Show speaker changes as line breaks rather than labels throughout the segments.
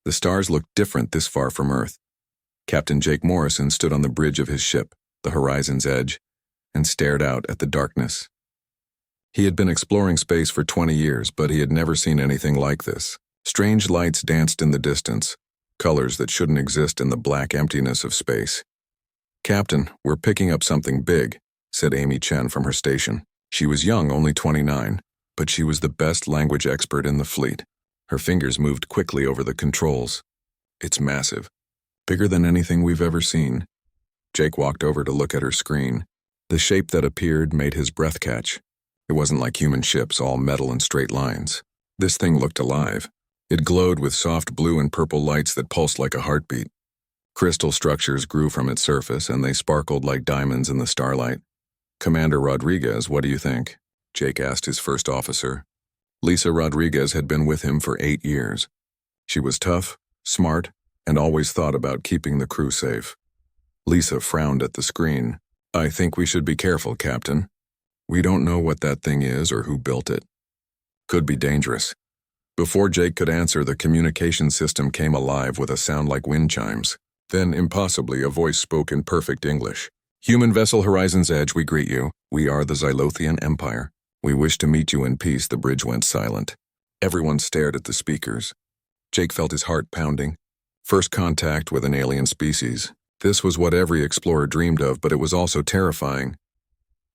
The stars looked different this far from Earth. Captain Jake Morrison stood on the bridge of his ship, the horizon's edge, and stared out at the darkness. He had been exploring space for 20 years, but he had never seen anything like this. Strange lights danced in the distance, colors that shouldn't exist in the black emptiness of space. "Captain, we're picking up something big," said Amy Chen from her station. She was young, only 29, but she was the best language expert in the fleet. Her fingers moved quickly over the controls. "It's massive. Bigger than anything we've ever seen." Jake walked over to look at her screen. The shape that appeared made his breath catch. It wasn't like human ships, all metal and straight lines. This thing looked alive. It glowed with soft blue and purple lights that pulsed like a heartbeat. Crystal structures grew from its surface, and they sparkled like diamonds in the starlight. "Commander Rodriguez, what do you think?" Jake asked his first officer. Lisa Rodriguez had been with him for 8 years. She was tough, smart, and always thought about keeping the crew safe. Lisa frowned at the screen. "I think we should be careful, Captain. We don't know what that thing is or who built it. Could be dangerous." Before Jake could answer, the communication system came alive with a sound like wind chimes. Then, impossibly, a voice spoke in perfect English. "Human vessel Horizon's Edge, we greet you. We are the Xylothian Empire. We wish to meet you in peace." The bridge went silent. Everyone stared at the speakers. Jake felt his heart pounding. First contact with an alien species. This was what every explorer dreamed of, but it was also terrifying.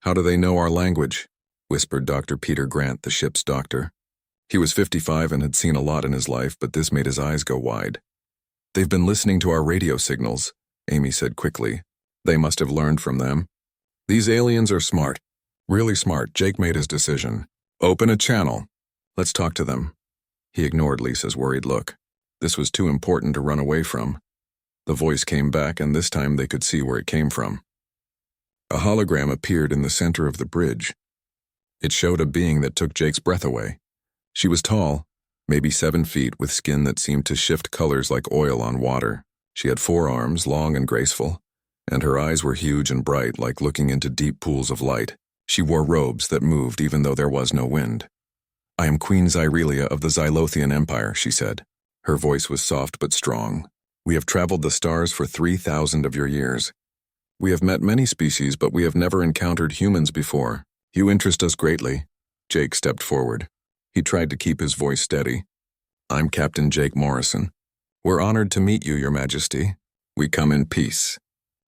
"How do they know our language?" whispered Dr. Peter Grant, the ship's doctor. He was 55 and had seen a lot in his life, but this made his eyes go wide. "They've been listening to our radio signals," Amy said quickly. "They must have learned from them. These aliens are smart. Really smart." Jake made his decision. "Open a channel. Let's talk to them." He ignored Lisa's worried look. This was too important to run away from. The voice came back, and this time they could see where it came from. A hologram appeared in the center of the bridge. It showed a being that took Jake's breath away. She was tall, maybe 7 feet, with skin that seemed to shift colors like oil on water. She had 4 arms, long and graceful, and her eyes were huge and bright, like looking into deep pools of light. She wore robes that moved even though there was no wind. "I am Queen Xyrelia of the Xylothian Empire," she said. Her voice was soft but strong. "We have traveled the stars for 3,000 of your years. We have met many species, but we have never encountered humans before. You interest us greatly." Jake stepped forward. He tried to keep his voice steady. "I'm Captain Jake Morrison. We're honored to meet you, Your Majesty. We come in peace.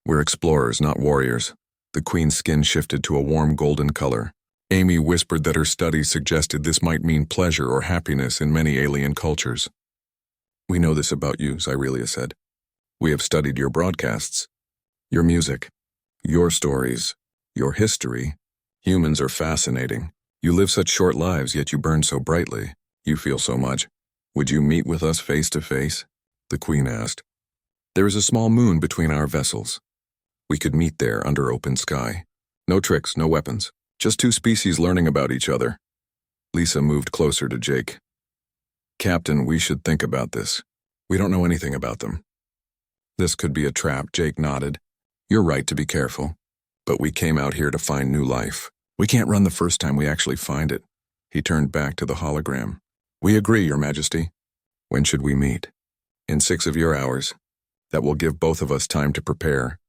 We're explorers, not warriors." The Queen's skin shifted to a warm golden color. Amy whispered that her studies suggested this might mean pleasure or happiness in many alien cultures. "We know this about you," Xyrelia said. "We have studied your broadcasts, your music, your stories, your history. Humans are fascinating. You live such short lives, yet you burn so brightly. You feel so much. Would you meet with us face to face?" the Queen asked. "There is a small moon between our vessels. We could meet there under open sky. No tricks, no weapons. Just 2 species learning about each other." Lisa moved closer to Jake. "Captain, we should think about this. We don't know anything about them." "This could be a trap," Jake nodded. "You're right to be careful. But we came out here to find new life. We can't run the first time we actually find it." He turned back to the hologram. "We agree, Your Majesty. When should we meet?" "In 6 of your hours. That will give both of us time to prepare."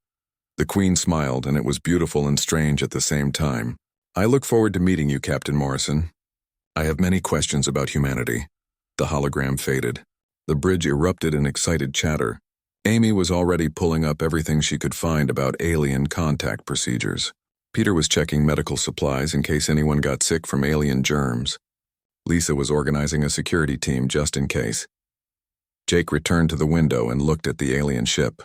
The Queen smiled, and it was beautiful and strange at the same time. "I look forward to meeting you, Captain Morrison. I have many questions about humanity." The hologram faded. The bridge erupted in excited chatter. Amy was already pulling up everything she could find about alien contact procedures. Peter was checking medical supplies in case anyone got sick from alien germs. Lisa was organizing a security team just in case. Jake returned to the window and looked at the alien ship.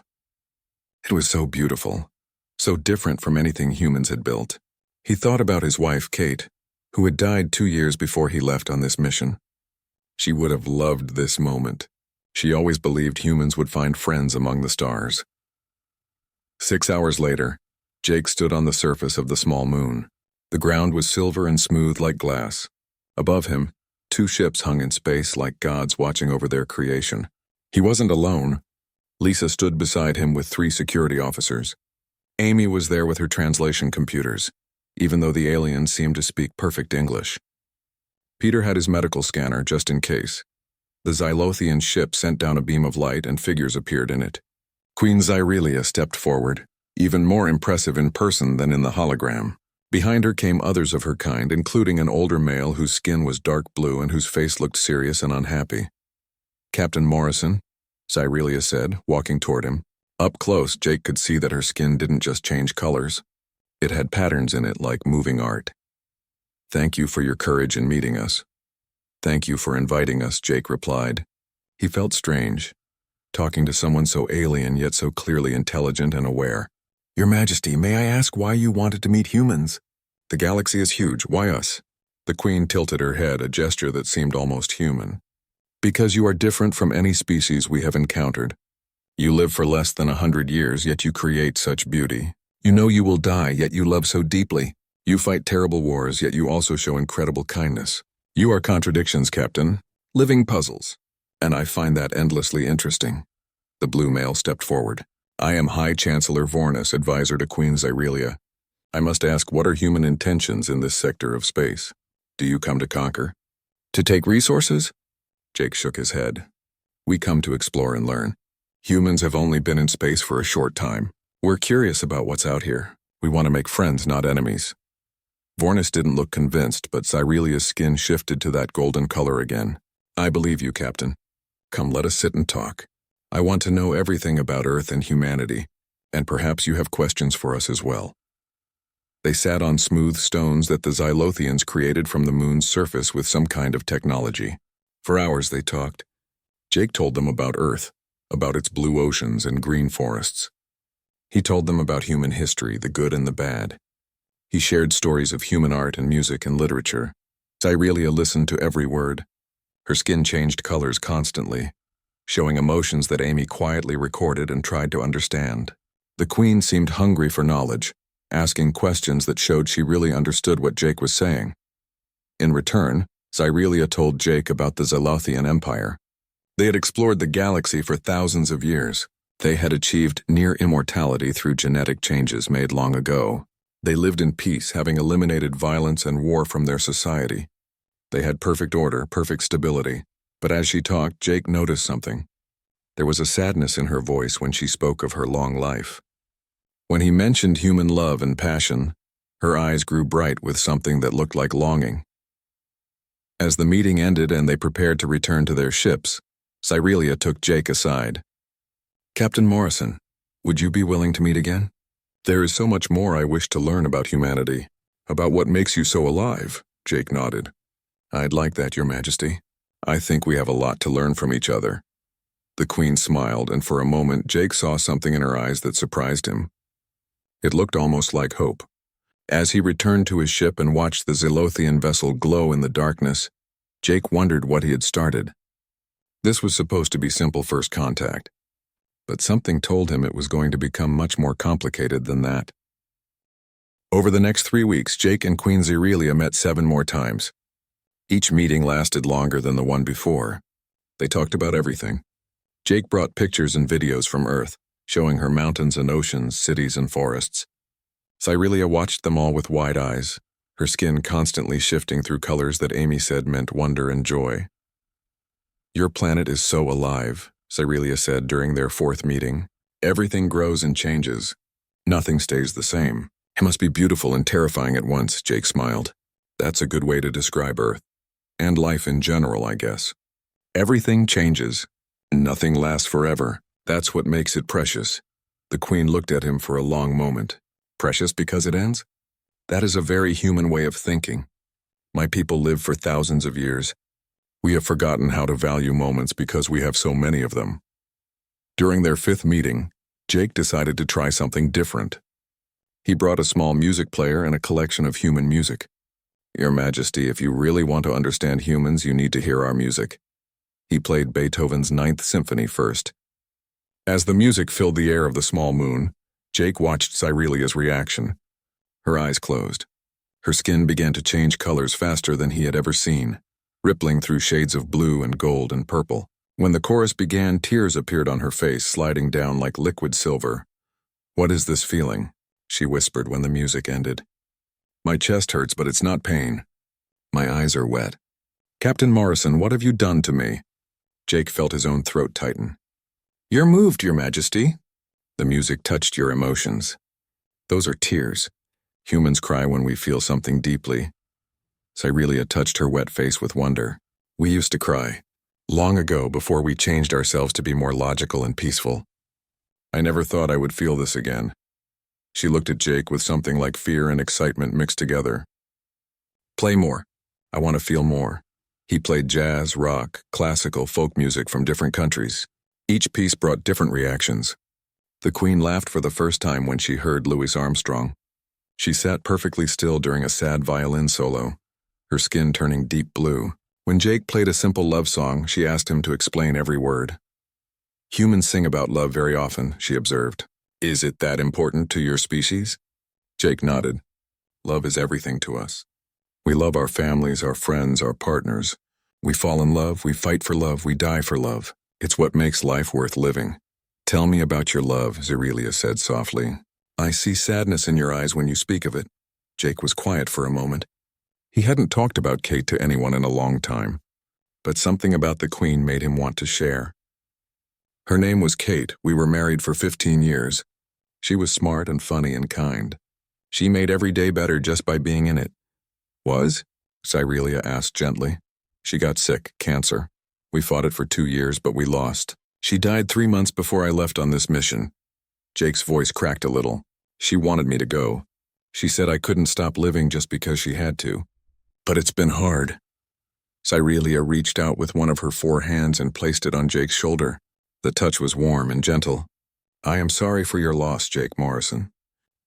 It was so beautiful, so different from anything humans had built. He thought about his wife, Kate, who had died 2 years before he left on this mission. She would have loved this moment. She always believed humans would find friends among the stars. 6 hours later, Jake stood on the surface of the small moon. The ground was silver and smooth like glass. Above him, 2 ships hung in space like gods watching over their creation. He wasn't alone. Lisa stood beside him with 3 security officers. Amy was there with her translation computers, even though the aliens seemed to speak perfect English. Peter had his medical scanner just in case. The Xylothian ship sent down a beam of light and figures appeared in it. Queen Xyrelia stepped forward, even more impressive in person than in the hologram. Behind her came others of her kind, including an older male whose skin was dark blue and whose face looked serious and unhappy. "Captain Morrison," Xyrelia said, walking toward him. Up close, Jake could see that her skin didn't just change colors. It had patterns in it like moving art. "Thank you for your courage in meeting us." "Thank you for inviting us," Jake replied. He felt strange, talking to someone so alien yet so clearly intelligent and aware. "Your Majesty, may I ask why you wanted to meet humans?" "The galaxy is huge. Why us?" The Queen tilted her head, a gesture that seemed almost human. "Because you are different from any species we have encountered. You live for less than 100 years, yet you create such beauty. You know you will die, yet you love so deeply. You fight terrible wars, yet you also show incredible kindness. You are contradictions, Captain. Living puzzles. And I find that endlessly interesting." The blue male stepped forward. "I am High Chancellor Vornis, advisor to Queen Xyrelia. I must ask, what are human intentions in this sector of space? Do you come to conquer? To take resources?" Jake shook his head. "We come to explore and learn. Humans have only been in space for a short time. We're curious about what's out here. We want to make friends, not enemies." Vornis didn't look convinced, but Xyrelia's skin shifted to that golden color again. "I believe you, Captain. Come, let us sit and talk. I want to know everything about Earth and humanity, and perhaps you have questions for us as well." They sat on smooth stones that the Xylothians created from the moon's surface with some kind of technology. For hours they talked. Jake told them about Earth, about its blue oceans and green forests. He told them about human history, the good and the bad. He shared stories of human art and music and literature. Xyrelia listened to every word. Her skin changed colors constantly, showing emotions that Amy quietly recorded and tried to understand. The Queen seemed hungry for knowledge, asking questions that showed she really understood what Jake was saying. In return, Xyrelia told Jake about the Xylothian Empire. They had explored the galaxy for thousands of years. They had achieved near immortality through genetic changes made long ago. They lived in peace, having eliminated violence and war from their society. They had perfect order, perfect stability. But as she talked, Jake noticed something. There was a sadness in her voice when she spoke of her long life. When he mentioned human love and passion, her eyes grew bright with something that looked like longing. As the meeting ended and they prepared to return to their ships, Xyrelia took Jake aside. "Captain Morrison, would you be willing to meet again? There is so much more I wish to learn about humanity, about what makes you so alive," Jake nodded. "I'd like that, Your Majesty. I think we have a lot to learn from each other." The Queen smiled, and for a moment Jake saw something in her eyes that surprised him. It looked almost like hope. As he returned to his ship and watched the Xylothian vessel glow in the darkness, Jake wondered what he had started. This was supposed to be simple first contact, but something told him it was going to become much more complicated than that. Over the next 3 weeks, Jake and Queen Xyrelia met 7 more times. Each meeting lasted longer than the one before. They talked about everything. Jake brought pictures and videos from Earth, showing her mountains and oceans, cities and forests. Xyrelia watched them all with wide eyes, her skin constantly shifting through colors that Amy said meant wonder and joy. "Your planet is so alive," Xyrelia said during their 4th meeting. "Everything grows and changes. Nothing stays the same. It must be beautiful and terrifying at once," Jake smiled. "That's a good way to describe Earth. And life in general, I guess. Everything changes. Nothing lasts forever. That's what makes it precious." The Queen looked at him for a long moment. "Precious because it ends? That is a very human way of thinking. My people live for thousands of years. We have forgotten how to value moments because we have so many of them." During their 5th meeting, Jake decided to try something different. He brought a small music player and a collection of human music. "Your Majesty, if you really want to understand humans, you need to hear our music." He played Beethoven's 9th Symphony first. As the music filled the air of the small moon, Jake watched Xyrelia's reaction. Her eyes closed. Her skin began to change colors faster than he had ever seen, rippling through shades of blue and gold and purple. When the chorus began, tears appeared on her face, sliding down like liquid silver. "What is this feeling?" she whispered when the music ended. "My chest hurts, but it's not pain. My eyes are wet. Captain Morrison, what have you done to me?" Jake felt his own throat tighten. You're moved, Your Majesty. The music touched your emotions. Those are tears. Humans cry when we feel something deeply. Cyrelia touched her wet face with wonder. We used to cry. Long ago, before we changed ourselves to be more logical and peaceful. I never thought I would feel this again. She looked at Jake with something like fear and excitement mixed together. Play more. I want to feel more. He played jazz, rock, classical, folk music from different countries. Each piece brought different reactions. The Queen laughed for the first time when she heard Louis Armstrong. She sat perfectly still during a sad violin solo, her skin turning deep blue. When Jake played a simple love song, she asked him to explain every word. Humans sing about love very often, she observed. Is it that important to your species? Jake nodded. Love is everything to us. We love our families, our friends, our partners. We fall in love, we fight for love, we die for love. It's what makes life worth living. Tell me about your love, Cyrelia said softly. I see sadness in your eyes when you speak of it. Jake was quiet for a moment. He hadn't talked about Kate to anyone in a long time, but something about the Queen made him want to share. Her name was Kate. We were married for 15 years. She was smart and funny and kind. She made every day better just by being in it. Was? Cyrelia asked gently. She got sick, cancer. We fought it for 2 years, but we lost. She died 3 months before I left on this mission. Jake's voice cracked a little. She wanted me to go. She said I couldn't stop living just because she had to. But it's been hard. Cyrelia reached out with one of her 4 hands and placed it on Jake's shoulder. The touch was warm and gentle. I am sorry for your loss, Jake Morrison.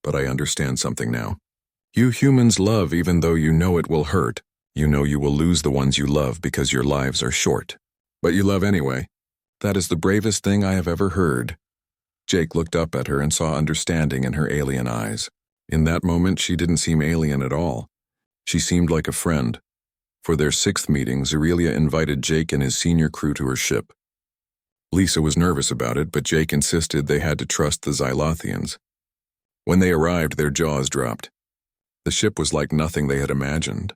But I understand something now. You humans love even though you know it will hurt. You know you will lose the ones you love because your lives are short. But you love anyway. That is the bravest thing I have ever heard. Jake looked up at her and saw understanding in her alien eyes. In that moment, she didn't seem alien at all. She seemed like a friend. For their 6th meeting, Cyrelia invited Jake and his senior crew to her ship. Lisa was nervous about it, but Jake insisted they had to trust the Xylothians. When they arrived, their jaws dropped. The ship was like nothing they had imagined.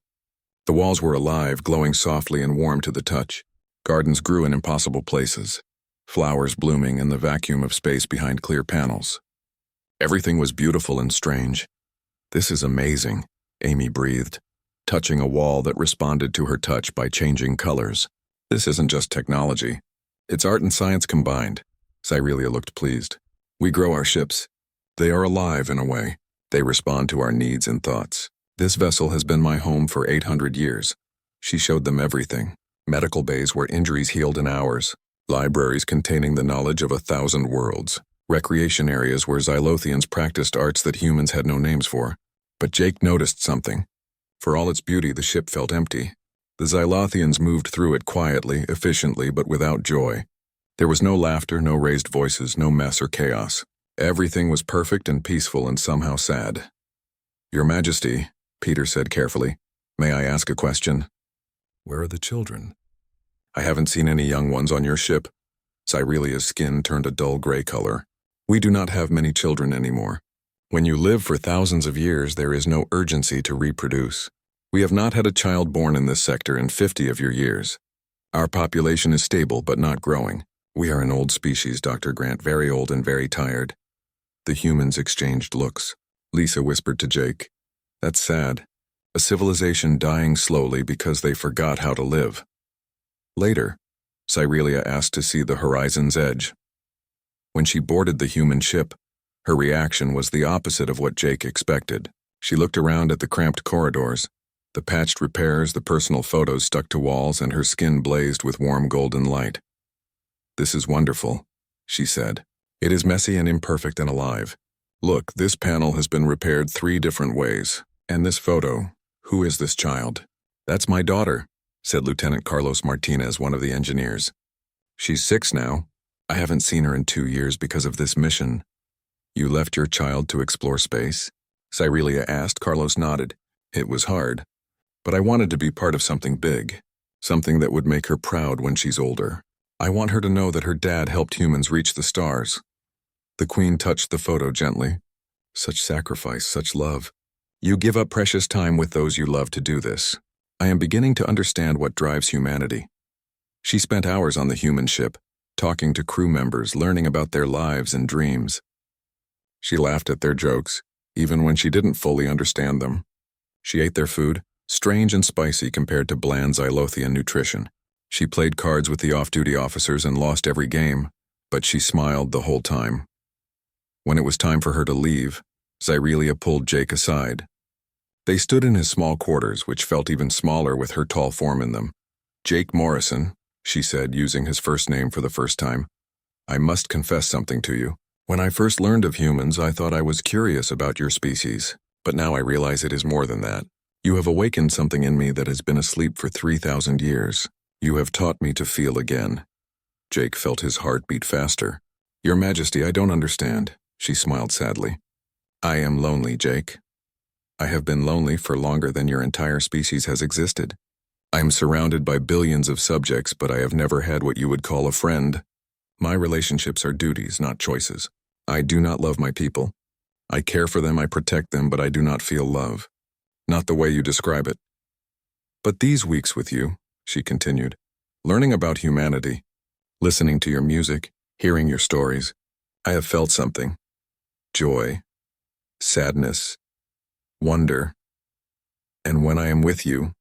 The walls were alive, glowing softly and warm to the touch. Gardens grew in impossible places, flowers blooming in the vacuum of space behind clear panels. Everything was beautiful and strange. This is amazing, Amy breathed, touching a wall that responded to her touch by changing colors. This isn't just technology. It's art and science combined. Cyrelia looked pleased. We grow our ships. They are alive in a way. They respond to our needs and thoughts. This vessel has been my home for 800 years. She showed them everything. Medical bays where injuries healed in hours. Libraries containing the knowledge of 1,000 worlds. Recreation areas where Xylothians practiced arts that humans had no names for. But Jake noticed something. For all its beauty, the ship felt empty. The Xylothians moved through it quietly, efficiently, but without joy. There was no laughter, no raised voices, no mess or chaos. Everything was perfect and peaceful and somehow sad. Your Majesty, Peter said carefully, may I ask a question? Where are the children? I haven't seen any young ones on your ship. Cyrelia's skin turned a dull gray color. We do not have many children anymore. When you live for thousands of years, there is no urgency to reproduce. We have not had a child born in this sector in 50 of your years. Our population is stable but not growing. We are an old species, Dr. Grant, very old and very tired. The humans exchanged looks. Lisa whispered to Jake, that's sad. A civilization dying slowly because they forgot how to live. Later, Cyrelia asked to see the horizon's edge. When she boarded the human ship, her reaction was the opposite of what Jake expected. She looked around at the cramped corridors, the patched repairs, the personal photos stuck to walls, and her skin blazed with warm golden light. This is wonderful, she said. It is messy and imperfect and alive. Look, this panel has been repaired 3 different ways. And this photo, who is this child? That's my daughter, said Lieutenant Carlos Martinez, one of the engineers. She's 6 now. I haven't seen her in 2 years because of this mission. You left your child to explore space? Cyrelia asked. Carlos nodded. It was hard. But I wanted to be part of something big. Something that would make her proud when she's older. I want her to know that her dad helped humans reach the stars. The Queen touched the photo gently. Such sacrifice, such love. You give up precious time with those you love to do this. I am beginning to understand what drives humanity. She spent hours on the human ship, talking to crew members, learning about their lives and dreams. She laughed at their jokes, even when she didn't fully understand them. She ate their food, strange and spicy compared to bland Xylothian nutrition. She played cards with the off-duty officers and lost every game, but she smiled the whole time. When it was time for her to leave, Xyrelia pulled Jake aside. They stood in his small quarters, which felt even smaller with her tall form in them. "Jake Morrison," she said, using his first name for the first time, "I must confess something to you. When I first learned of humans, I thought I was curious about your species, but now I realize it is more than that. You have awakened something in me that has been asleep for 3,000 years. You have taught me to feel again." Jake felt his heart beat faster. "Your Majesty, I don't understand," she smiled sadly. "I am lonely, Jake. I have been lonely for longer than your entire species has existed. I am surrounded by billions of subjects, but I have never had what you would call a friend. My relationships are duties, not choices. I do not love my people. I care for them, I protect them, but I do not feel love. Not the way you describe it. But these weeks with you," she continued, "learning about humanity, listening to your music, hearing your stories, I have felt something. Joy, sadness, wonder. And when I am with you,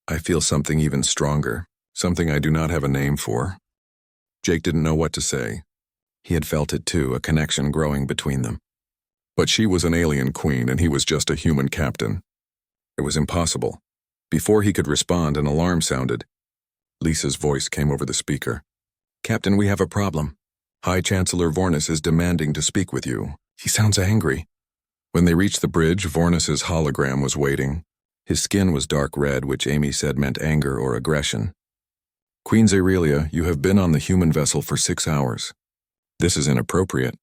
I feel something even stronger, something I do not have a name for." Jake didn't know what to say. He had felt it too, a connection growing between them. But she was an alien queen and he was just a human captain. It was impossible. Before he could respond, an alarm sounded. Lisa's voice came over the speaker. "Captain, we have a problem. High Chancellor Vornis is demanding to speak with you. He sounds angry." When they reached the bridge, Vornis's hologram was waiting. His skin was dark red, which Amy said meant anger or aggression. "Queen Xyrelia, you have been on the human vessel for 6 hours. This is inappropriate.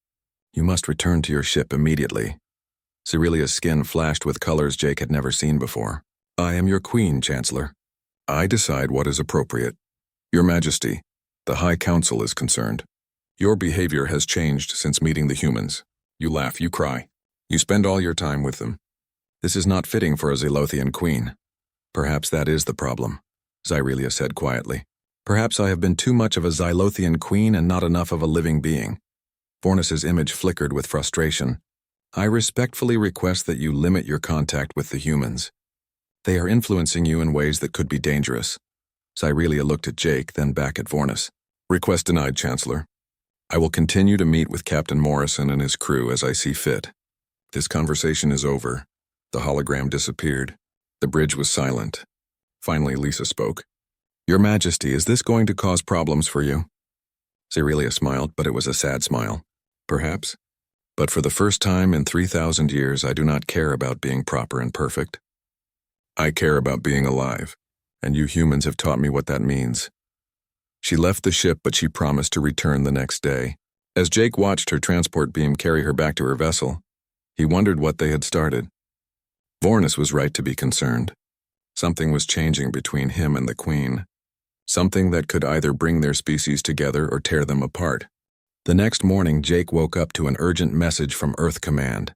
You must return to your ship immediately." Xyrelia's skin flashed with colors Jake had never seen before. "I am your queen, Chancellor. I decide what is appropriate. Your Majesty, the High Council is concerned. Your behavior has changed since meeting the humans. You laugh, you cry. You spend all your time with them. This is not fitting for a Xylothian queen." "Perhaps that is the problem," Xyrelia said quietly. "Perhaps I have been too much of a Xylothian queen and not enough of a living being." Vornis's image flickered with frustration. "I respectfully request that you limit your contact with the humans. They are influencing you in ways that could be dangerous." Xyrelia looked at Jake, then back at Vornis. "Request denied, Chancellor. I will continue to meet with Captain Morrison and his crew as I see fit." This conversation is over. The hologram disappeared. The bridge was silent. Finally, Lisa spoke. "Your Majesty, is this going to cause problems for you?" Xyrelia smiled, but it was a sad smile. "Perhaps. But for the first time in 3,000 years, I do not care about being proper and perfect. I care about being alive, and you humans have taught me what that means." She left the ship, but she promised to return the next day. As Jake watched her transport beam carry her back to her vessel, he wondered what they had started. Vornis was right to be concerned. Something was changing between him and the Queen. Something that could either bring their species together or tear them apart. The next morning, Jake woke up to an urgent message from Earth Command.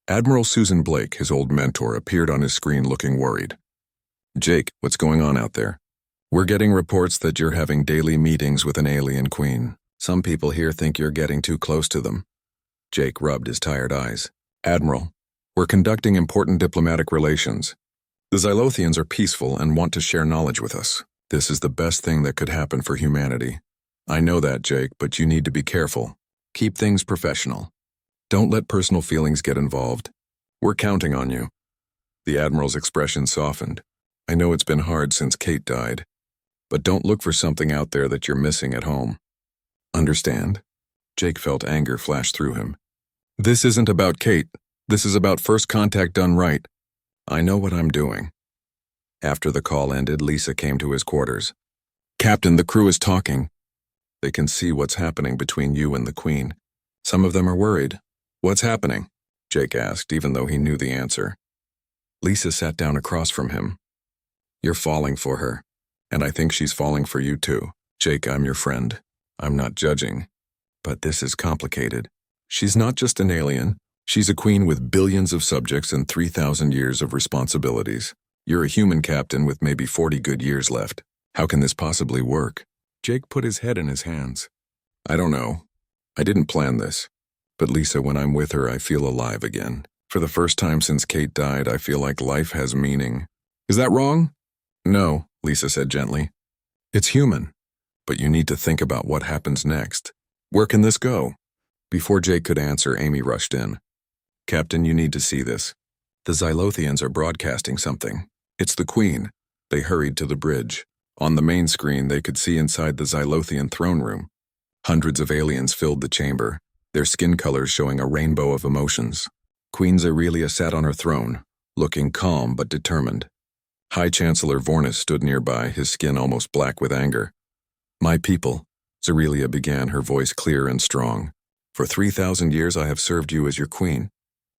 Admiral Susan Blake, his old mentor, appeared on his screen looking worried. "Jake, what's going on out there? We're getting reports that you're having daily meetings with an alien queen. Some people here think you're getting too close to them." Jake rubbed his tired eyes. "Admiral, we're conducting important diplomatic relations. The Xylothians are peaceful and want to share knowledge with us. This is the best thing that could happen for humanity. I know that, Jake, but you need to be careful. Keep things professional. Don't let personal feelings get involved. We're counting on you." The Admiral's expression softened. "I know it's been hard since Kate died, but don't look for something out there that you're missing at home." "Understand?" Jake felt anger flash through him. "This isn't about Kate. This is about first contact done right. I know what I'm doing." After the call ended, Lisa came to his quarters. "Captain, the crew is talking. They can see what's happening between you and the Queen. Some of them are worried." "What's happening?" Jake asked, even though he knew the answer. Lisa sat down across from him. "You're falling for her, and I think she's falling for you too. Jake, I'm your friend. I'm not judging. But this is complicated. She's not just an alien. She's a queen with billions of subjects and 3,000 years of responsibilities. You're a human captain with maybe 40 good years left. How can this possibly work? Jake put his head in his hands. I don't know. I didn't plan this. But Lisa, when I'm with her, I feel alive again. For the first time since Kate died, I feel like life has meaning. Is that wrong? No, Lisa said gently. It's human. But you need to think about what happens next. Where can this go? Before Jake could answer, Amy rushed in. Captain, you need to see this. The Xylothians are broadcasting something. It's the Queen. They hurried to the bridge. On the main screen, they could see inside the Xylothian throne room. Hundreds of aliens filled the chamber, their skin colors showing a rainbow of emotions. Queen Aurelia sat on her throne, looking calm but determined. High Chancellor Vornis stood nearby, his skin almost black with anger. My people, Aurelia began, her voice clear and strong. For 3,000 years I have served you as your queen.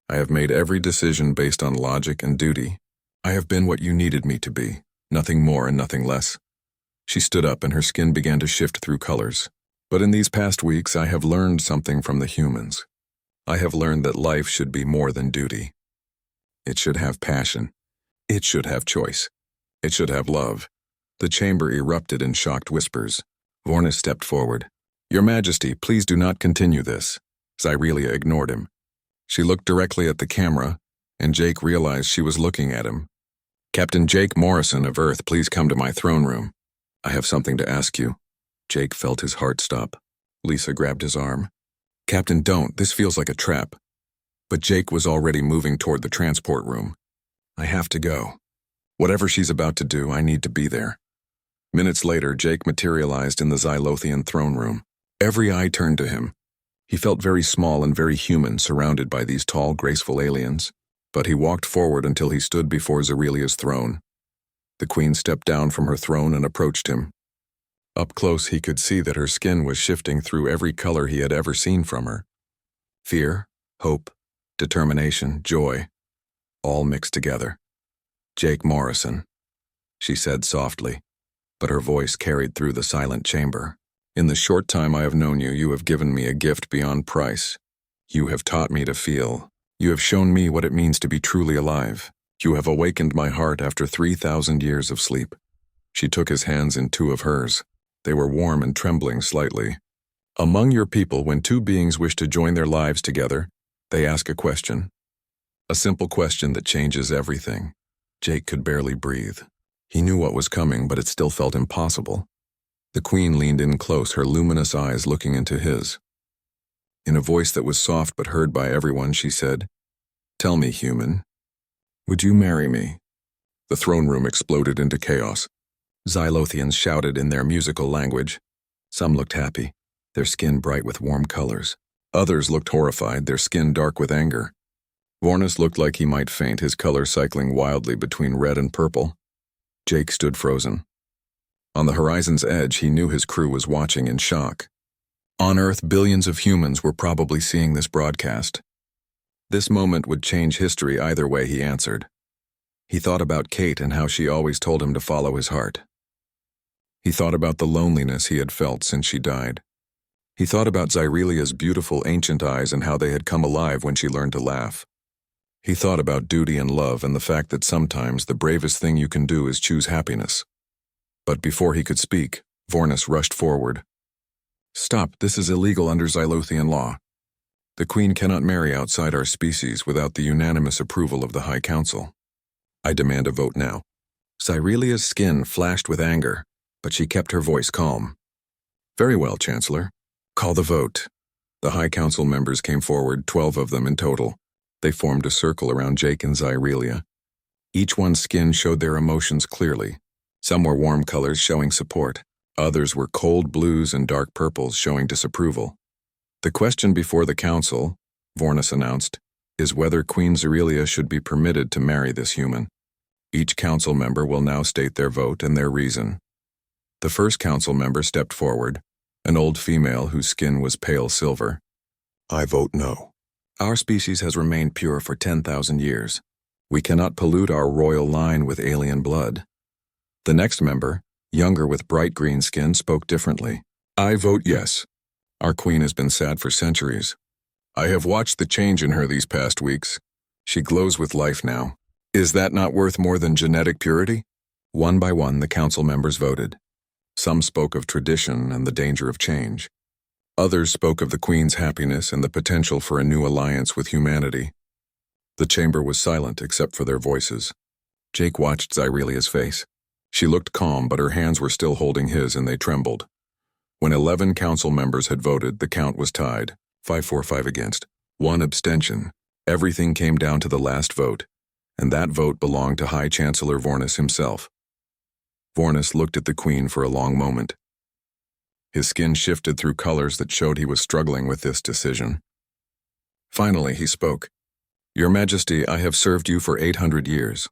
I have made every decision based on logic and duty. I have been what you needed me to be, nothing more and nothing less. She stood up and her skin began to shift through colors. But in these past weeks, I have learned something from the humans. I have learned that life should be more than duty. It should have passion. It should have choice. It should have love. The chamber erupted in shocked whispers. Vornis stepped forward. Your Majesty, please do not continue this. Aurelia ignored him. She looked directly at the camera, and Jake realized she was looking at him. Captain Jake Morrison of Earth, please come to my throne room. I have something to ask you. Jake felt his heart stop. Lisa grabbed his arm. Captain, don't. This feels like a trap. But Jake was already moving toward the transport room. I have to go. Whatever she's about to do, I need to be there. Minutes later, Jake materialized in the Xylothian throne room. Every eye turned to him. He felt very small and very human, surrounded by these tall, graceful aliens. But he walked forward until he stood before Aurelia's throne. The Queen stepped down from her throne and approached him. Up close, he could see that her skin was shifting through every color he had ever seen from her. Fear, hope, determination, joy, all mixed together. Jake Morrison, she said softly, but her voice carried through the silent chamber. In the short time I have known you, you have given me a gift beyond price. You have taught me to feel. You have shown me what it means to be truly alive. You have awakened my heart after 3,000 years of sleep. She took his hands in two of hers. They were warm and trembling slightly. Among your people, when two beings wish to join their lives together, they ask a question. A simple question that changes everything. Jake could barely breathe. He knew what was coming, but it still felt impossible. The Queen leaned in close, her luminous eyes looking into his. In a voice that was soft but heard by everyone, she said, Tell me, human, would you marry me? The throne room exploded into chaos. Xylothians shouted in their musical language. Some looked happy, their skin bright with warm colors. Others looked horrified, their skin dark with anger. Vornis looked like he might faint, his color cycling wildly between red and purple. Jake stood frozen. On the horizon's edge, he knew his crew was watching in shock. On Earth, billions of humans were probably seeing this broadcast. This moment would change history either way, he answered. He thought about Kate and how she always told him to follow his heart. He thought about the loneliness he had felt since she died. He thought about Xyrelia's beautiful ancient eyes and how they had come alive when she learned to laugh. He thought about duty and love and the fact that sometimes the bravest thing you can do is choose happiness. But before he could speak, Vornis rushed forward. Stop, this is illegal under Xylothian law. The Queen cannot marry outside our species without the unanimous approval of the High Council. I demand a vote now. Xyrelia's skin flashed with anger, but she kept her voice calm. Very well, Chancellor. Call the vote. The High Council members came forward, 12 of them in total. They formed a circle around Jake and Xyrelia. Each one's skin showed their emotions clearly. Some were warm colors showing support. Others were cold blues and dark purples showing disapproval. The question before the council, Vornis announced, is whether Queen Aurelia should be permitted to marry this human. Each council member will now state their vote and their reason. The first council member stepped forward, an old female whose skin was pale silver. I vote no. Our species has remained pure for 10,000 years. We cannot pollute our royal line with alien blood. The next member, younger with bright green skin, spoke differently. I vote yes. Our queen has been sad for centuries. I have watched the change in her these past weeks. She glows with life now. Is that not worth more than genetic purity? One by one, the council members voted. Some spoke of tradition and the danger of change. Others spoke of the Queen's happiness and the potential for a new alliance with humanity. The chamber was silent except for their voices. Jake watched Xyrelia's face. She looked calm, but her hands were still holding his and they trembled. When 11 council members had voted, the count was tied, 5-4-5 against, 1 abstention. Everything came down to the last vote, and that vote belonged to High Chancellor Vornis himself. Vornis looked at the Queen for a long moment. His skin shifted through colors that showed he was struggling with this decision. Finally, he spoke. "Your Majesty, I have served you for 800 years.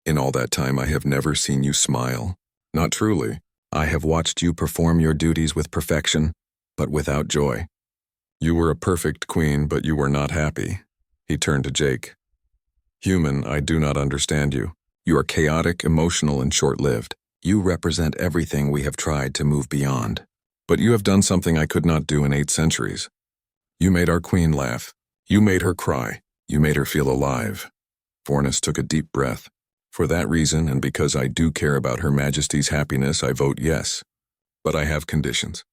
In all that time, I have never seen you smile. Not truly. I have watched you perform your duties with perfection, but without joy. You were a perfect queen, but you were not happy." He turned to Jake. "Human, I do not understand you. You are chaotic, emotional, and short-lived. You represent everything we have tried to move beyond. But you have done something I could not do in 8 centuries. You made our queen laugh. You made her cry. You made her feel alive." Vornis took a deep breath. "For that reason, and because I do care about Her Majesty's happiness, I vote yes. But I have conditions.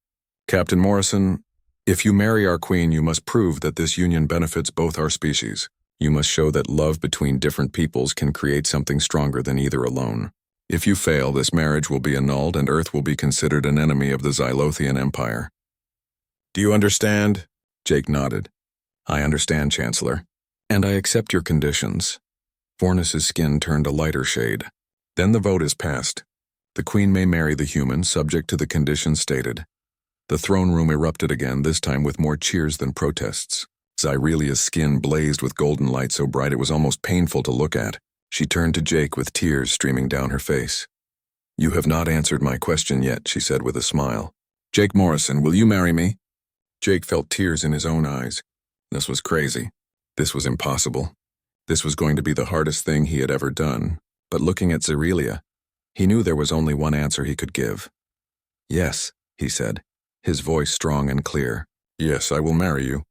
Captain Morrison, if you marry our queen, you must prove that this union benefits both our species. You must show that love between different peoples can create something stronger than either alone. If you fail, this marriage will be annulled and Earth will be considered an enemy of the Xylothian Empire." "Do you understand?" Jake nodded. "I understand, Chancellor. And I accept your conditions." Vornis's skin turned a lighter shade. "Then the vote is passed. The Queen may marry the human, subject to the conditions stated." The throne room erupted again, this time with more cheers than protests. Xyrelia's skin blazed with golden light so bright it was almost painful to look at. She turned to Jake with tears streaming down her face. "You have not answered my question yet," she said with a smile. "Jake Morrison, will you marry me?" Jake felt tears in his own eyes. This was crazy. This was impossible. This was going to be the hardest thing he had ever done. But looking at Xyrelia, he knew there was only one answer he could give. "Yes," he said, his voice strong and clear. "Yes, I will marry you."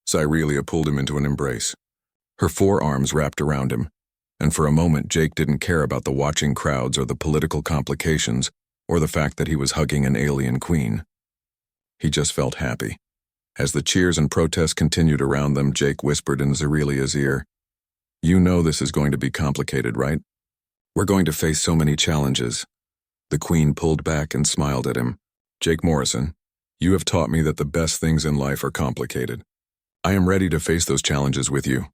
Xyrelia pulled him into an embrace. Her 4 arms wrapped around him, and for a moment Jake didn't care about the watching crowds or the political complications or the fact that he was hugging an alien queen. He just felt happy. As the cheers and protests continued around them, Jake whispered in Xyrelia's ear, "You know this is going to be complicated, right? We're going to face so many challenges." The Queen pulled back and smiled at him. "Jake Morrison, you have taught me that the best things in life are complicated. I am ready to face those challenges with you."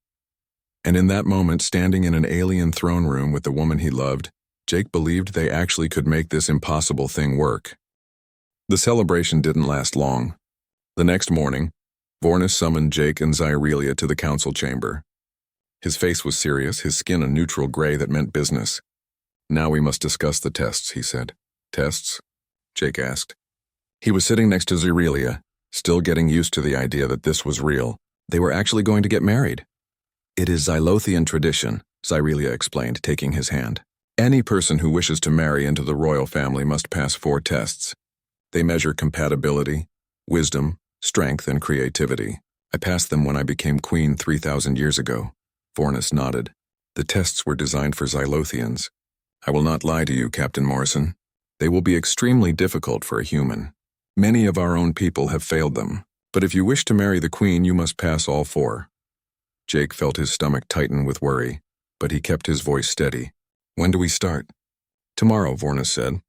And in that moment, standing in an alien throne room with the woman he loved, Jake believed they actually could make this impossible thing work. The celebration didn't last long. The next morning, Vornis summoned Jake and Xyrelia to the council chamber. His face was serious, his skin a neutral gray that meant business. "Now we must discuss the tests," he said. "Tests?" Jake asked. He was sitting next to Xyrelia, still getting used to the idea that this was real. They were actually going to get married. "It is Xylothian tradition," Xyrelia explained, taking his hand. "Any person who wishes to marry into the royal family must pass 4 tests. They measure compatibility, wisdom, strength, and creativity. I passed them when I became queen 3,000 years ago." Vornis nodded. "The tests were designed for Xylothians. I will not lie to you, Captain Morrison. They will be extremely difficult for a human. Many of our own people have failed them, but if you wish to marry the queen, you must pass all 4. Jake felt his stomach tighten with worry, but he kept his voice steady. "When do we start?" "Tomorrow," Vornis said.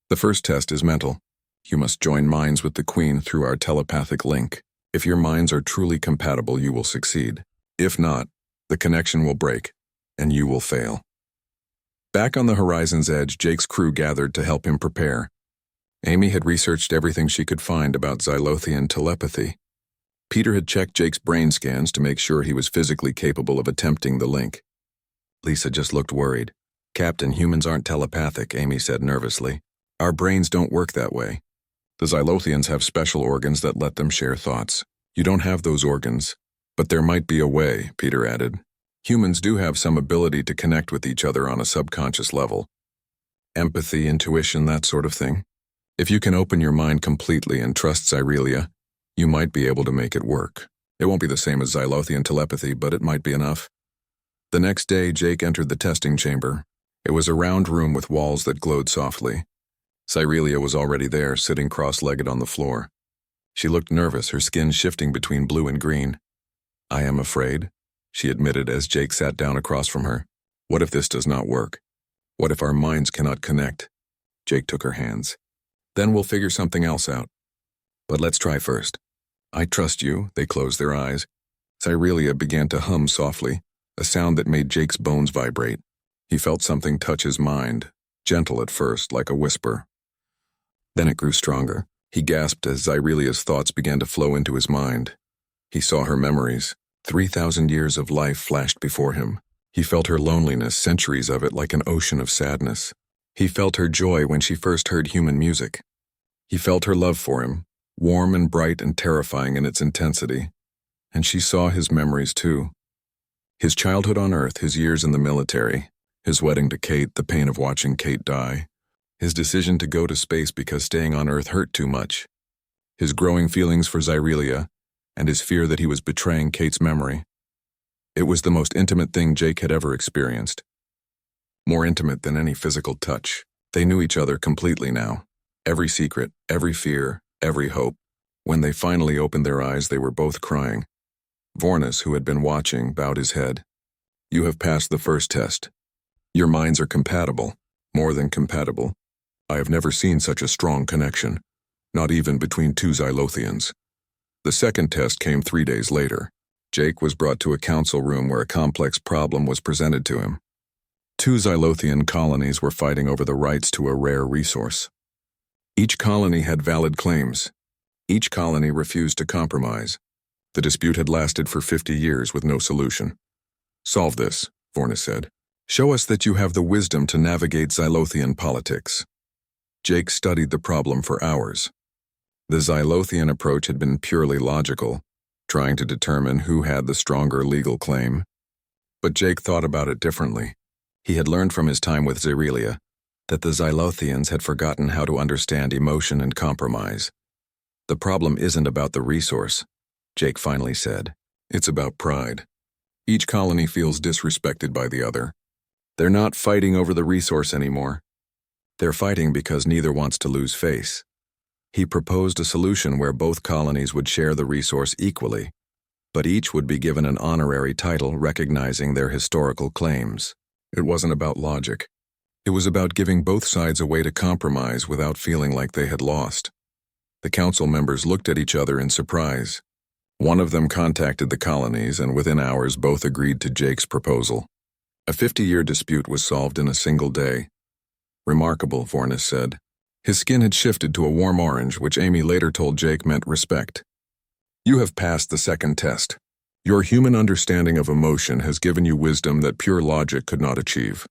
"The first test is mental. You must join minds with the Queen through our telepathic link. If your minds are truly compatible, you will succeed. If not, the connection will break, and you will fail." Back on the horizon's edge, Jake's crew gathered to help him prepare. Amy had researched everything she could find about Xylothian telepathy. Peter had checked Jake's brain scans to make sure he was physically capable of attempting the link. Lisa just looked worried. "Captain, humans aren't telepathic," Amy said nervously. "Our brains don't work that way. The Xylothians have special organs that let them share thoughts. You don't have those organs, but there might be a way," Peter added. "Humans do have some ability to connect with each other on a subconscious level. Empathy, intuition, that sort of thing. If you can open your mind completely and trust Xyrelia, you might be able to make it work. It won't be the same as Xylothian telepathy, but it might be enough." The next day, Jake entered the testing chamber. It was a round room with walls that glowed softly. Cyrelia was already there, sitting cross-legged on the floor. She looked nervous, her skin shifting between blue and green. "I am afraid," she admitted as Jake sat down across from her. "What if this does not work? What if our minds cannot connect?" Jake took her hands. "Then we'll figure something else out. But let's try first." "I trust you." They closed their eyes. Cyrelia began to hum softly, a sound that made Jake's bones vibrate. He felt something touch his mind, gentle at first, like a whisper. Then it grew stronger. He gasped as Zyrelia's thoughts began to flow into his mind. He saw her memories. 3,000 years of life flashed before him. He felt her loneliness, centuries of it, like an ocean of sadness. He felt her joy when she first heard human music. He felt her love for him, warm and bright and terrifying in its intensity. And she saw his memories too. His childhood on Earth, his years in the military, his wedding to Kate, the pain of watching Kate die, his decision to go to space because staying on Earth hurt too much, his growing feelings for Cyrelia, and his fear that he was betraying Kate's memory. It was the most intimate thing Jake had ever experienced. More intimate than any physical touch. They knew each other completely now. Every secret, every fear, every hope. When they finally opened their eyes, they were both crying. Vornis, who had been watching, bowed his head. "You have passed the first test. Your minds are compatible, more than compatible. I have never seen such a strong connection, not even between two Xylothians." The second test came 3 days later. Jake was brought to a council room where a complex problem was presented to him. 2 Xylothian colonies were fighting over the rights to a rare resource. Each colony had valid claims. Each colony refused to compromise. The dispute had lasted for 50 years with no solution. "Solve this," Vornis said. "Show us that you have the wisdom to navigate Xylothian politics." Jake studied the problem for hours. The Xylothian approach had been purely logical, trying to determine who had the stronger legal claim. But Jake thought about it differently. He had learned from his time with Cyrelia that the Xylothians had forgotten how to understand emotion and compromise. "The problem isn't about the resource," Jake finally said. "It's about pride. Each colony feels disrespected by the other. They're not fighting over the resource anymore. They're fighting because neither wants to lose face." He proposed a solution where both colonies would share the resource equally, but each would be given an honorary title recognizing their historical claims. It wasn't about logic. It was about giving both sides a way to compromise without feeling like they had lost. The council members looked at each other in surprise. One of them contacted the colonies, and within hours both agreed to Jake's proposal. A 50-year dispute was solved in a single day. "Remarkable," Vornis said. His skin had shifted to a warm orange, which Amy later told Jake meant respect. "You have passed the second test. Your human understanding of emotion has given you wisdom that pure logic could not achieve."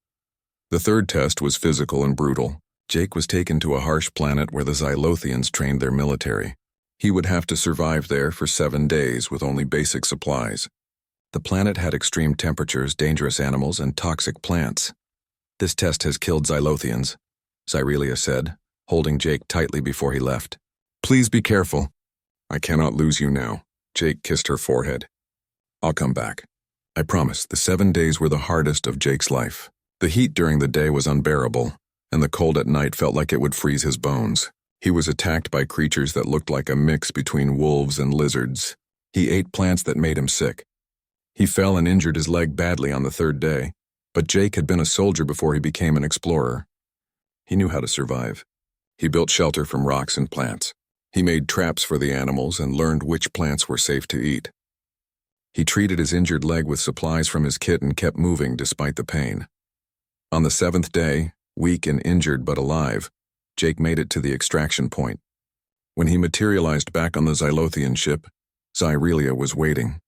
The third test was physical and brutal. Jake was taken to a harsh planet where the Xylothians trained their military. He would have to survive there for 7 days with only basic supplies. The planet had extreme temperatures, dangerous animals, and toxic plants. "This test has killed Xylothians," Cyrelia said, holding Jake tightly before he left. "Please be careful." "I cannot lose you now." Jake kissed her forehead. "I'll come back. I promise." The 7 days were the hardest of Jake's life. The heat during the day was unbearable, and the cold at night felt like it would freeze his bones. He was attacked by creatures that looked like a mix between wolves and lizards. He ate plants that made him sick. He fell and injured his leg badly on the 3rd day, but Jake had been a soldier before he became an explorer. He knew how to survive. He built shelter from rocks and plants. He made traps for the animals and learned which plants were safe to eat. He treated his injured leg with supplies from his kit and kept moving despite the pain. On the 7th day, weak and injured but alive, Jake made it to the extraction point. When he materialized back on the Xylothian ship, Cyrelia was waiting.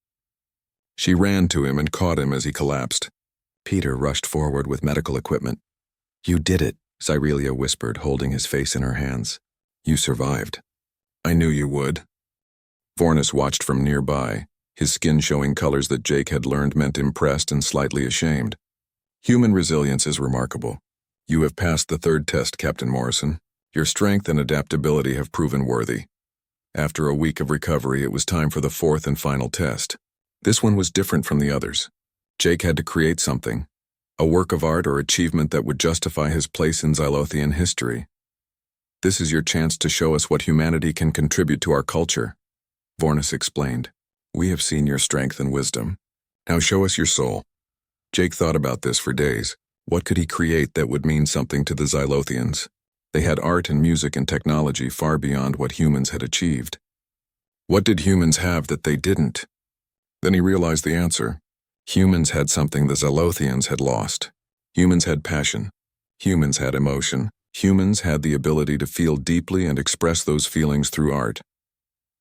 She ran to him and caught him as he collapsed. Peter rushed forward with medical equipment. "You did it," Cyrelia whispered, holding his face in her hands. "You survived." "I knew you would." Vornis watched from nearby, his skin showing colors that Jake had learned meant impressed and slightly ashamed. "Human resilience is remarkable. You have passed the 3rd test, Captain Morrison. Your strength and adaptability have proven worthy." After a week of recovery, it was time for the 4th and final test. This one was different from the others. Jake had to create something, a work of art or achievement that would justify his place in Xylothian history. This is your chance to show us what humanity can contribute to our culture. Vornis explained. We have seen your strength and wisdom. Now show us your soul. Jake thought about this for days. What could he create that would mean something to the Xylothians? They had art and music and technology far beyond what humans had achieved. What did humans have that they didn't? Then he realized the answer. Humans had something the Xylothians had lost. Humans had passion. Humans had emotion. Humans had the ability to feel deeply and express those feelings through art.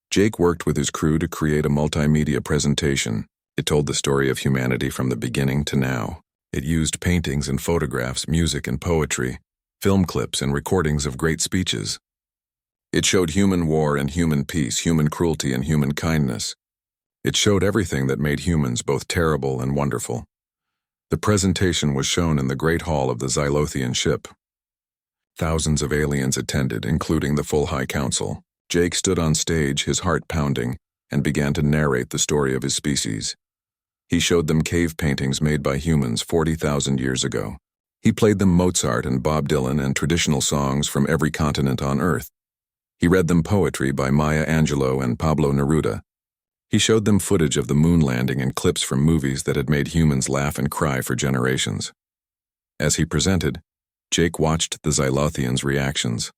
Jake worked with his crew to create a multimedia presentation. It told the story of humanity from the beginning to now. It used paintings and photographs, music and poetry, film clips and recordings of great speeches. It showed human war and human peace, human cruelty and human kindness. It showed everything that made humans both terrible and wonderful. The presentation was shown in the Great Hall of the Xylothian ship. Thousands of aliens attended, including the full High Council. Jake stood on stage, his heart pounding, and began to narrate the story of his species. He showed them cave paintings made by humans 40,000 years ago. He played them Mozart and Bob Dylan and traditional songs from every continent on Earth. He read them poetry by Maya Angelou and Pablo Neruda. He showed them footage of the moon landing and clips from movies that had made humans laugh and cry for generations. As he presented, Jake watched the Xylothians' reactions.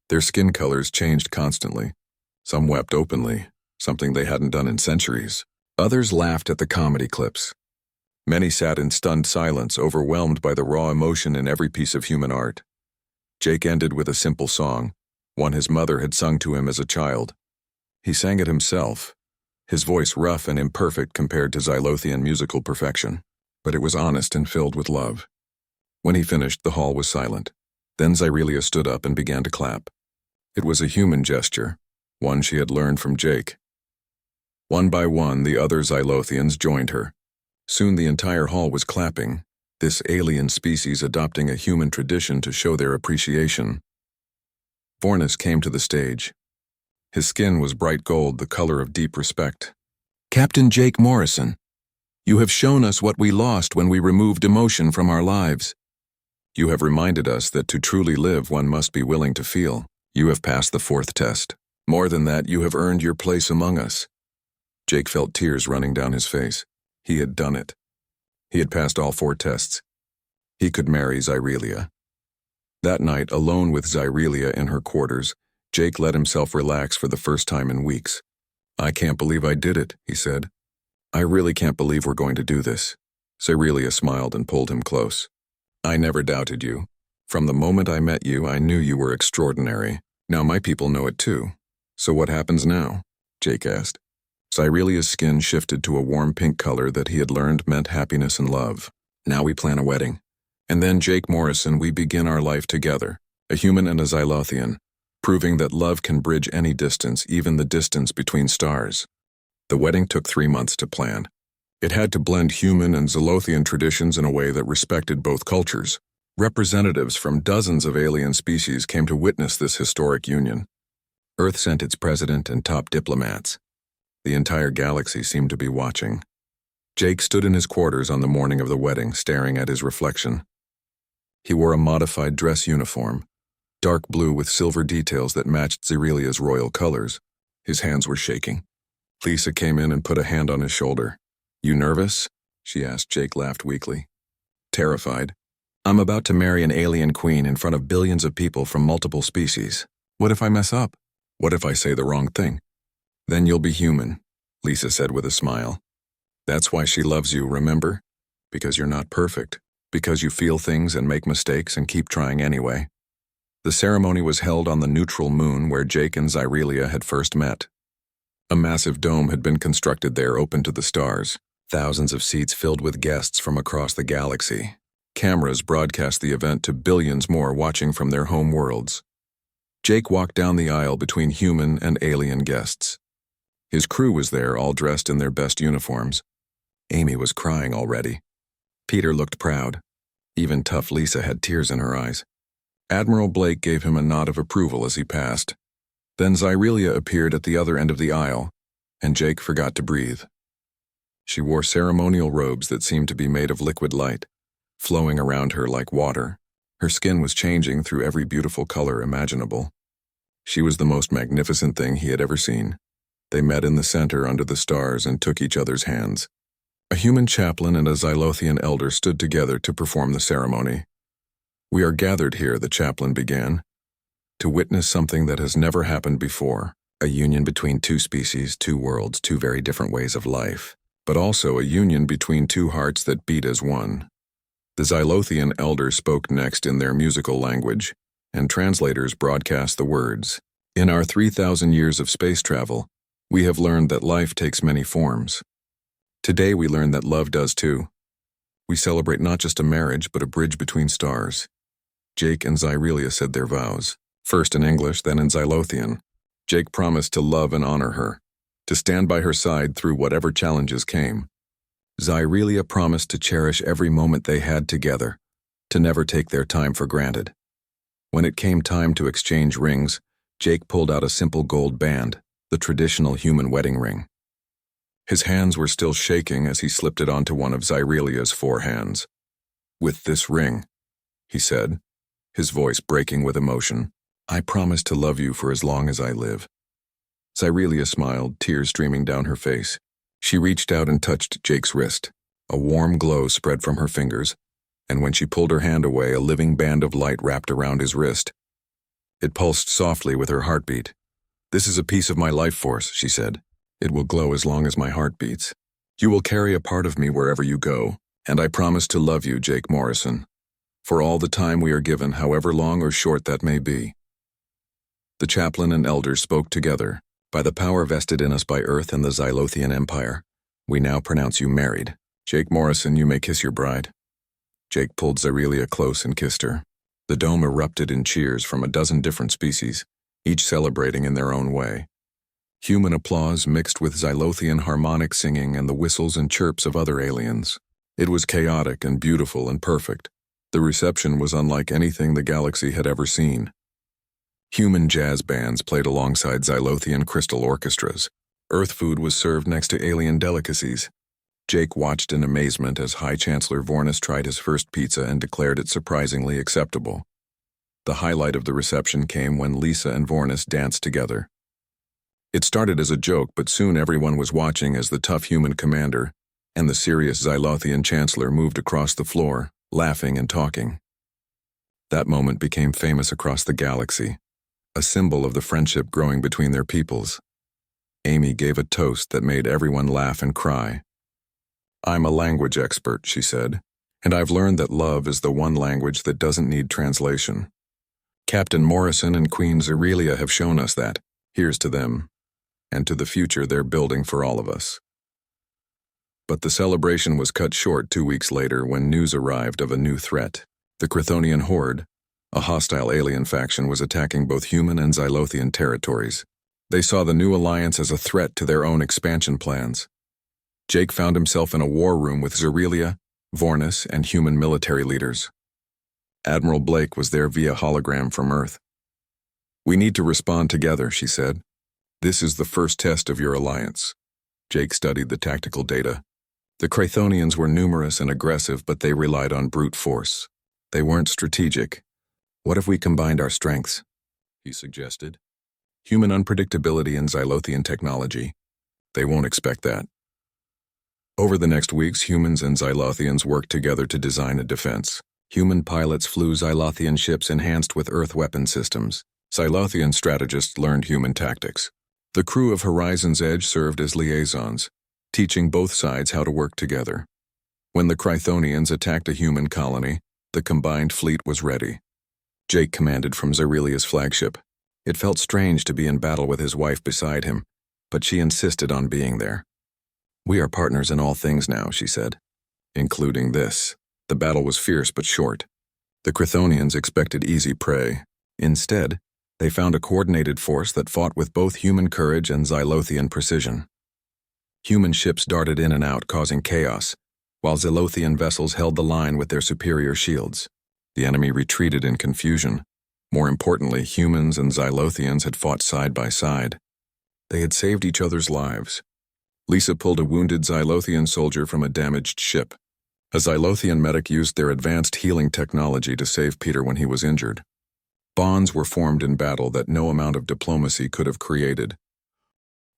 Their skin colors changed constantly. Some wept openly, something they hadn't done in centuries. Others laughed at the comedy clips. Many sat in stunned silence, overwhelmed by the raw emotion in every piece of human art. Jake ended with a simple song, one his mother had sung to him as a child. He sang it himself, his voice rough and imperfect compared to Xylothian musical perfection, but it was honest and filled with love. When he finished, the hall was silent. Then Xyrelia stood up and began to clap. It was a human gesture, one she had learned from Jake. One by one, the other Xylothians joined her. Soon the entire hall was clapping, this alien species adopting a human tradition to show their appreciation. Vornis came to the stage. His skin was bright gold, the color of deep respect. Captain Jake Morrison, you have shown us what we lost when we removed emotion from our lives. You have reminded us that to truly live, one must be willing to feel. You have passed the 4th test. More than that, you have earned your place among us. Jake felt tears running down his face. He had done it. He had passed all 4 tests. He could marry Xyrelia. That night, alone with Xyrelia in her quarters, Jake let himself relax for the first time in weeks. I can't believe I did it, he said. I really can't believe we're going to do this. Xyrelia smiled and pulled him close. I never doubted you. From the moment I met you, I knew you were extraordinary. Now my people know it too. So what happens now? Jake asked. Xyrelia's skin shifted to a warm pink color that he had learned meant happiness and love. Now we plan a wedding. And then, Jake Morrison, we begin our life together, a human and a Xylothian, proving that love can bridge any distance, even the distance between stars. The wedding took 3 months to plan. It had to blend human and Xylothian traditions in a way that respected both cultures. Representatives from dozens of alien species came to witness this historic union. Earth sent its president and top diplomats. The entire galaxy seemed to be watching. Jake stood in his quarters on the morning of the wedding, staring at his reflection. He wore a modified dress uniform, dark blue with silver details that matched Xyrelia's royal colors. His hands were shaking. Lisa came in and put a hand on his shoulder. You nervous? She asked. Jake laughed weakly. Terrified. I'm about to marry an alien queen in front of billions of people from multiple species. What if I mess up? What if I say the wrong thing? Then you'll be human, Lisa said with a smile. That's why she loves you, remember? Because you're not perfect. Because you feel things and make mistakes and keep trying anyway. The ceremony was held on the neutral moon where Jake and Xyrelia had first met. A massive dome had been constructed there, open to the stars. Thousands of seats filled with guests from across the galaxy. Cameras broadcast the event to billions more watching from their home worlds. Jake walked down the aisle between human and alien guests. His crew was there, all dressed in their best uniforms. Amy was crying already. Peter looked proud. Even tough Lisa had tears in her eyes. Admiral Blake gave him a nod of approval as he passed. Then Xyrelia appeared at the other end of the aisle, and Jake forgot to breathe. She wore ceremonial robes that seemed to be made of liquid light, flowing around her like water. Her skin was changing through every beautiful color imaginable. She was the most magnificent thing he had ever seen. They met in the center under the stars and took each other's hands. A human chaplain and a Xylothian elder stood together to perform the ceremony. "We are gathered here," the chaplain began, "to witness something that has never happened before, a union between two species, two worlds, two very different ways of life, but also a union between two hearts that beat as one." The Xylothian elder spoke next in their musical language, and translators broadcast the words. "In our 3,000 years of space travel, we have learned that life takes many forms. Today we learn that love does too. We celebrate not just a marriage, but a bridge between stars." Jake and Xyrelia said their vows, first in English, then in Xylothian. Jake promised to love and honor her, to stand by her side through whatever challenges came. Xyrelia promised to cherish every moment they had together, to never take their time for granted. When it came time to exchange rings, Jake pulled out a simple gold band, the traditional human wedding ring. His hands were still shaking as he slipped it onto one of Xyrelia's 4 hands. "With this ring," he said, his voice breaking with emotion, "I promise to love you for as long as I live." Xyrelia smiled, tears streaming down her face. She reached out and touched Jake's wrist. A warm glow spread from her fingers, and when she pulled her hand away, a living band of light wrapped around his wrist. It pulsed softly with her heartbeat. "This is a piece of my life force," she said. "It will glow as long as my heart beats. You will carry a part of me wherever you go, and I promise to love you, Jake Morrison, for all the time we are given, however long or short that may be." The chaplain and elders spoke together. "By the power vested in us by Earth and the Xylothian Empire, we now pronounce you married. Jake Morrison, you may kiss your bride." Jake pulled Xyrelia close and kissed her. The dome erupted in cheers from a dozen different species, each celebrating in their own way. Human applause mixed with Xylothian harmonic singing and the whistles and chirps of other aliens. It was chaotic and beautiful and perfect. The reception was unlike anything the galaxy had ever seen. Human jazz bands played alongside Xylothian crystal orchestras. Earth food was served next to alien delicacies. Jake watched in amazement as High Chancellor Vornis tried his first pizza and declared it surprisingly acceptable. The highlight of the reception came when Lisa and Vornis danced together. It started as a joke, but soon everyone was watching as the tough human commander and the serious Xylothian chancellor moved across the floor, laughing and talking. That moment became famous across the galaxy, a symbol of the friendship growing between their peoples. Amy gave a toast that made everyone laugh and cry. "I'm a language expert," she said, "and I've learned that love is the one language that doesn't need translation. Captain Morrison and Queen Xyrelia have shown us that. Here's to them, and to the future they're building for all of us." But the celebration was cut short 2 weeks later when news arrived of a new threat. The Chthonian Horde, a hostile alien faction, was attacking both human and Xylothian territories. They saw the new alliance as a threat to their own expansion plans. Jake found himself in a war room with Xyrelia, Vornis, and human military leaders. Admiral Blake was there via hologram from Earth. "We need to respond together," she said. "This is the first test of your alliance." Jake studied the tactical data. The Chthonians were numerous and aggressive, but they relied on brute force. They weren't strategic. "What if we combined our strengths?" he suggested. "Human unpredictability and Xylothian technology. They won't expect that." Over the next weeks, humans and Xylothians worked together to design a defense. Human pilots flew Xylothian ships enhanced with Earth weapon systems. Xylothian strategists learned human tactics. The crew of Horizon's Edge served as liaisons, teaching both sides how to work together. When the Chthonians attacked a human colony, the combined fleet was ready. Jake commanded from Xyrelia's flagship. It felt strange to be in battle with his wife beside him, but she insisted on being there. "We are partners in all things now," she said, "including this." The battle was fierce but short. The Chthonians expected easy prey. Instead, they found a coordinated force that fought with both human courage and Xylothian precision. Human ships darted in and out, causing chaos, while Xylothian vessels held the line with their superior shields. The enemy retreated in confusion. More importantly, humans and Xylothians had fought side by side. They had saved each other's lives. Lisa pulled a wounded Xylothian soldier from a damaged ship. A Xylothian medic used their advanced healing technology to save Peter when he was injured. Bonds were formed in battle that no amount of diplomacy could have created.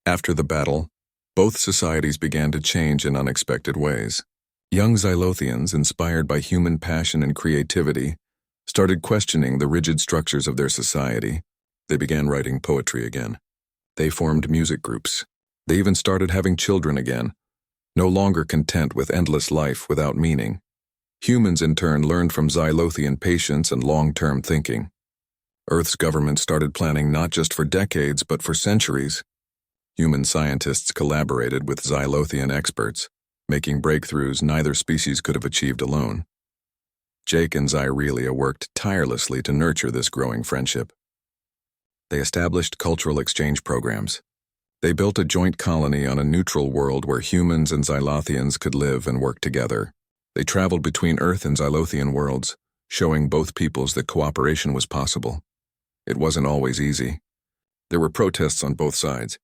After the battle, both societies began to change in unexpected ways. Young Xylothians, inspired by human passion and creativity, started questioning the rigid structures of their society. They began writing poetry again. They formed music groups. They even started having children again, no longer content with endless life without meaning. Humans, in turn, learned from Xylothian patience and long-term thinking. Earth's government started planning not just for decades, but for centuries. Human scientists collaborated with Xylothian experts, making breakthroughs neither species could have achieved alone. Jake and Xyrelia worked tirelessly to nurture this growing friendship. They established cultural exchange programs. They built a joint colony on a neutral world where humans and Xylothians could live and work together. They traveled between Earth and Xylothian worlds, showing both peoples that cooperation was possible. It wasn't always easy. There were protests on both sides.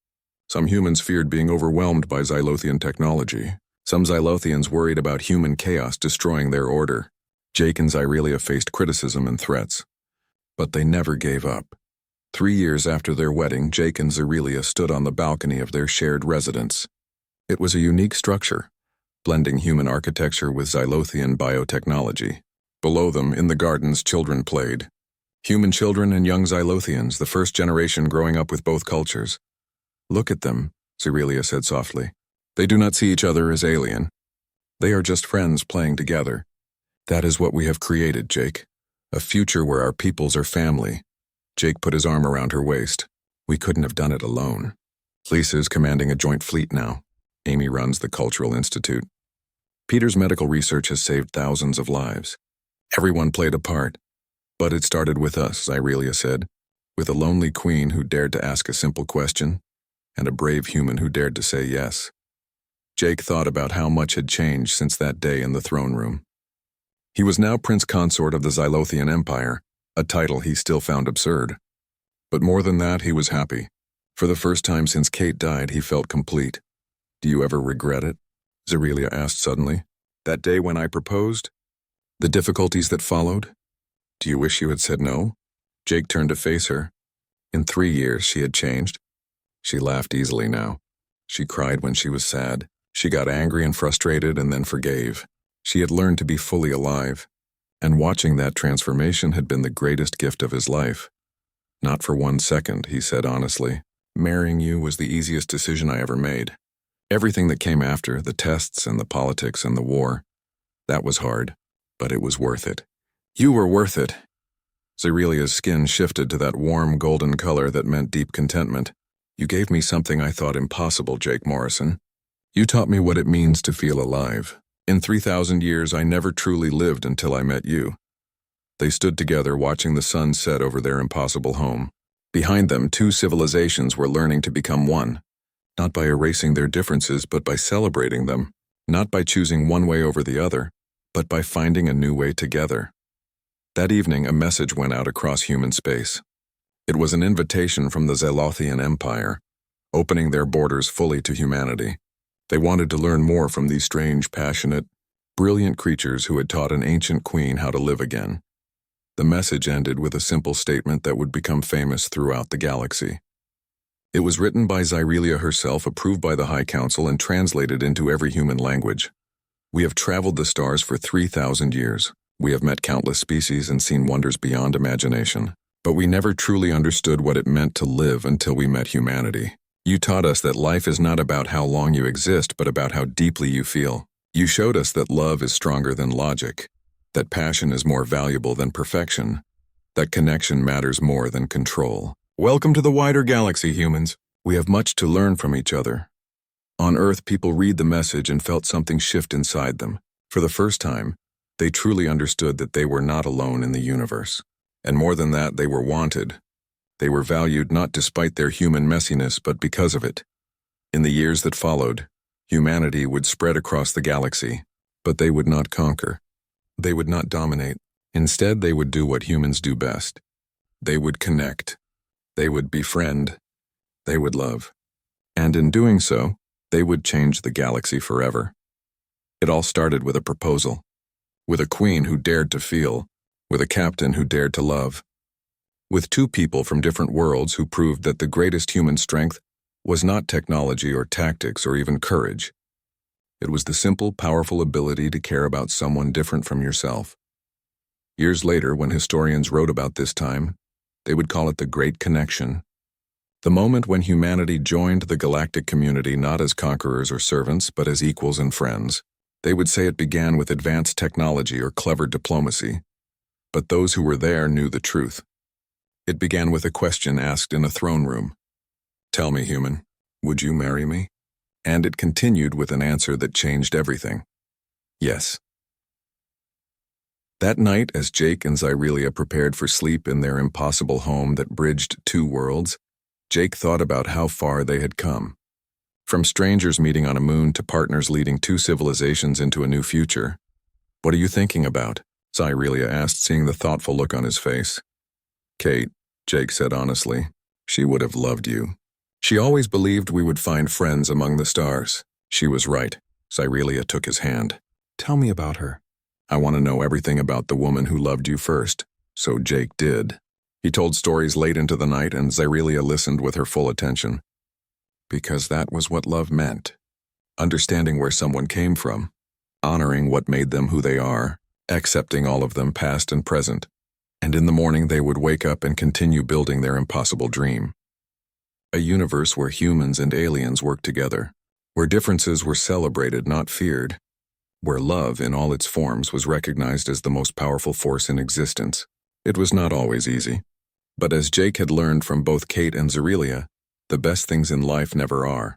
Some humans feared being overwhelmed by Xylothian technology. Some Xylothians worried about human chaos destroying their order. Jake and Xyrelia faced criticism and threats. But they never gave up. 3 years after their wedding, Jake and Xyrelia stood on the balcony of their shared residence. It was a unique structure, blending human architecture with Xylothian biotechnology. Below them, in the gardens, children played. Human children and young Xylothians, the first generation growing up with both cultures. "Look at them," Xyrelia said softly. "They do not see each other as alien. They are just friends playing together. That is what we have created, Jake. A future where our peoples are family." Jake put his arm around her waist. "We couldn't have done it alone. Lisa is commanding a joint fleet now. Amy runs the Cultural Institute. Peter's medical research has saved thousands of lives. Everyone played a part. But it started with us," Xyrelia said, "with a lonely queen who dared to ask a simple question, and a brave human who dared to say yes." Jake thought about how much had changed since that day in the throne room. He was now Prince Consort of the Xylothian Empire, a title he still found absurd. But more than that, he was happy. For the first time since Kate died, he felt complete. "Do you ever regret it?" Xyrelia asked suddenly. "That day when I proposed? The difficulties that followed? Do you wish you had said no?" Jake turned to face her. In 3 years, she had changed. She laughed easily now. She cried when she was sad. She got angry and frustrated and then forgave. She had learned to be fully alive. And watching that transformation had been the greatest gift of his life. "Not for 1 second," he said honestly. "Marrying you was the easiest decision I ever made. Everything that came after, the tests and the politics and the war, that was hard, but it was worth it. You were worth it." Xyrelia's skin shifted to that warm golden color that meant deep contentment. "You gave me something I thought impossible, Jake Morrison. You taught me what it means to feel alive. In 3,000 years, I never truly lived until I met you." They stood together watching the sun set over their impossible home. Behind them, 2 civilizations were learning to become one, not by erasing their differences, but by celebrating them, not by choosing one way over the other, but by finding a new way together. That evening, a message went out across human space. It was an invitation from the Xylothian Empire, opening their borders fully to humanity. They wanted to learn more from these strange, passionate, brilliant creatures who had taught an ancient queen how to live again. The message ended with a simple statement that would become famous throughout the galaxy. It was written by Xyrelia herself, approved by the High Council, and translated into every human language. "We have traveled the stars for 3,000 years. We have met countless species and seen wonders beyond imagination. But we never truly understood what it meant to live until we met humanity. You taught us that life is not about how long you exist, but about how deeply you feel. You showed us that love is stronger than logic, that passion is more valuable than perfection, that connection matters more than control. Welcome to the wider galaxy, humans. We have much to learn from each other." On Earth, people read the message and felt something shift inside them. For the first time, they truly understood that they were not alone in the universe. And more than that, they were wanted. They were valued not despite their human messiness, but because of it. In the years that followed, humanity would spread across the galaxy, but they would not conquer. They would not dominate. Instead, they would do what humans do best. They would connect. They would befriend. They would love. And in doing so, they would change the galaxy forever. It all started with a proposal, with a queen who dared to feel, with a captain who dared to love, with two people from different worlds who proved that the greatest human strength was not technology or tactics or even courage. It was the simple, powerful ability to care about someone different from yourself. Years later, when historians wrote about this time, they would call it the Great Connection. The moment when humanity joined the galactic community not as conquerors or servants, but as equals and friends. They would say it began with advanced technology or clever diplomacy. But those who were there knew the truth. It began with a question asked in a throne room. "Tell me, human, would you marry me?" And it continued with an answer that changed everything. Yes. That night, as Jake and Zyrelia prepared for sleep in their impossible home that bridged two worlds, Jake thought about how far they had come. From strangers meeting on a moon to partners leading two civilizations into a new future. "What are you thinking about?" Zyrelia asked, seeing the thoughtful look on his face. "Kate," Jake said honestly, "she would have loved you. She always believed we would find friends among the stars." "She was right." Zyrelia took his hand. "Tell me about her. I want to know everything about the woman who loved you first." So Jake did. He told stories late into the night, and Zyrelia listened with her full attention. Because that was what love meant. Understanding where someone came from, honoring what made them who they are, accepting all of them past and present. And in the morning they would wake up and continue building their impossible dream. A universe where humans and aliens worked together, where differences were celebrated, not feared, where love in all its forms was recognized as the most powerful force in existence. It was not always easy. But as Jake had learned from both Kate and Zyrelia, the best things in life never are.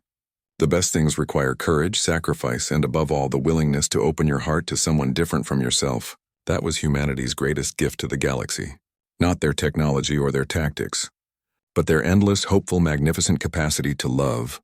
The best things require courage, sacrifice, and above all, the willingness to open your heart to someone different from yourself. That was humanity's greatest gift to the galaxy. Not their technology or their tactics, but their endless, hopeful, magnificent capacity to love.